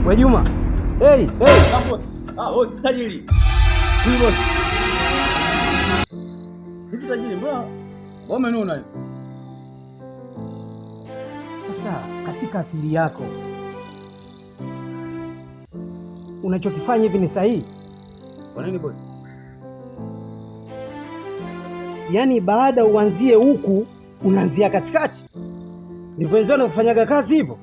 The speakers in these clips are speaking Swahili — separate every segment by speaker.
Speaker 1: We Juma. Hey.
Speaker 2: Boss. Boss tajiri. Huyu boss. Hivi tajiri mbona? Umenuna hivi.
Speaker 1: Sasa katika akili yako unachokifanya hivi ni sahihi?
Speaker 2: Kwa nini boss?
Speaker 1: Yaani baada uanzie huku unaanzia katikati. Ndivyo wenzao wanafanyaga kazi hivyo.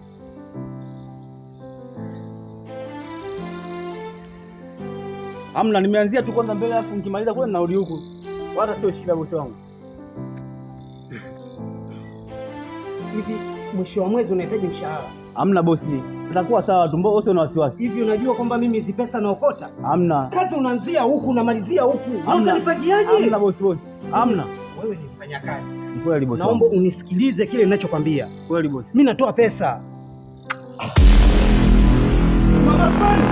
Speaker 2: Hamna, nimeanzia tu kwanza mbele afu nikimaliza kule narudi huku. Wala sio shida bosi wangu.
Speaker 1: Hivi mwisho wa mwezi unahitaji mshahara?
Speaker 2: Hamna bosi. Tutakuwa sawa tu, mbona wote una wasiwasi?
Speaker 1: Hivi unajua kwamba mimi hizi pesa naokota?
Speaker 2: Hamna.
Speaker 1: Kazi unaanzia huku unamalizia huku.
Speaker 2: Unanipangiaje? Hamna bosi. Hamna.
Speaker 1: Wewe ni mfanya kazi.
Speaker 2: Kweli bosi.
Speaker 1: Naomba unisikilize kile ninachokwambia.
Speaker 2: Kweli bosi.
Speaker 1: Mimi natoa pesa. Mama kwani?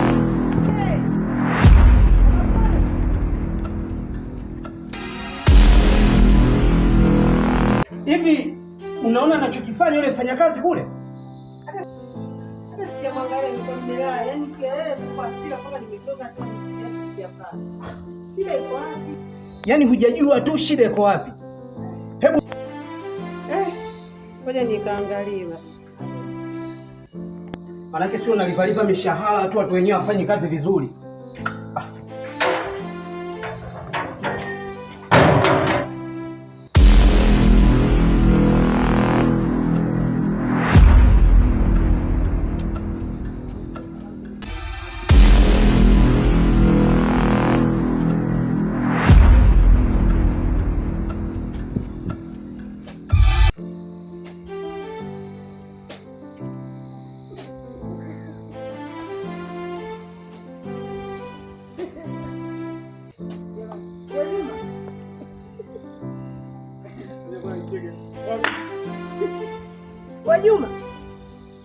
Speaker 1: Hivi unaona anachokifanya yule mfanyakazi kule?
Speaker 3: Hata sijamwangalia niko mbelea, yani kelele kwa hasira kama nimetoka tu sijafaa. Shida iko wapi?
Speaker 1: Yaani hujajua tu shida iko wapi. Hebu
Speaker 3: ngoja nikaangalie.
Speaker 1: Maana sio nalipalipa mishahara tu watu wenyewe wafanye kazi vizuri.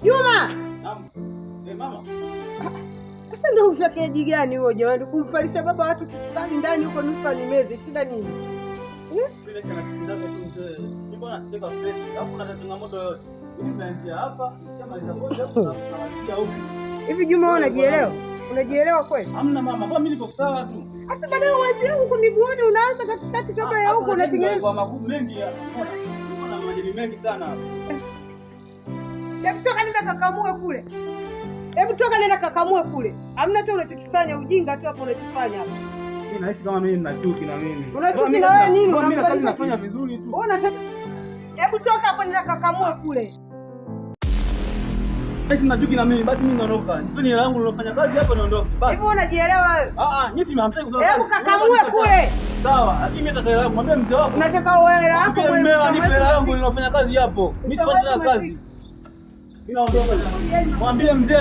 Speaker 3: Juma.
Speaker 2: Naam. Mama.
Speaker 3: Sasa ndio ushakeji gani huo jamani? Kumpalisha baba watu kisali ndani huko nusu ni mezi. Shida nini?
Speaker 2: Bila shaka kitindaka tu mzee. Nipo na steka fresh. Hapo na changamoto yote. Mimi naanzia hapa, nikishamaliza kote hapo na naanzia huko.
Speaker 3: Hivi Juma wewe unajielewa? Unajielewa kweli?
Speaker 2: Hamna mama, kwa mimi niko sawa tu.
Speaker 3: Sasa baadaye uanzie huko miguuni unaanza katikati kabla ya huko unatengeneza.
Speaker 2: Kwa makubwa mengi hapa. Kuna majani mengi sana hapa.
Speaker 3: Hebu toka nenda kakamue kule. Hebu toka nenda kakamue kule. Hamna tu unachokifanya ujinga tu hapo unachofanya hapa.
Speaker 2: Mimi nahisi kama mimi nina chuki na mimi.
Speaker 3: Una chuki na wewe nini?
Speaker 2: Mimi kazi nafanya vizuri tu.
Speaker 3: Hebu toka hapo nenda kakamue kule.
Speaker 2: Basi na chuki na mimi, basi mimi naondoka. Nipeni hela yangu nilofanya kazi hapa naondoka. Basi.
Speaker 3: Hivi unajielewa wewe?
Speaker 2: Nyinyi hamtaki kusema.
Speaker 3: Hebu kakamue kule.
Speaker 2: Sawa, lakini mimi nataka hela yangu, mwambie mzee wako.
Speaker 3: Unataka wewe hela yako
Speaker 2: wewe? Mimi anipe hela yangu nilofanya kazi hapo. Mimi sifanye kazi. Mimi naondoka. Mwambie mzee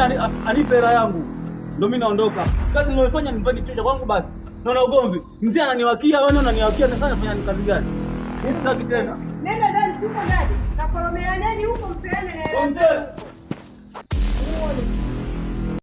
Speaker 2: anipe hela yangu. Ndio mimi naondoka. Kazi nilofanya nipeni chocha kwangu basi. Naona ugomvi. Mzee ananiwakia, wewe unaniwakia, sasa nafanya kazi gani? Mimi sitaki tena.
Speaker 3: Nenda ndani, tuko ndani. Takoromea nani huko mpeane na hela.
Speaker 2: Mzee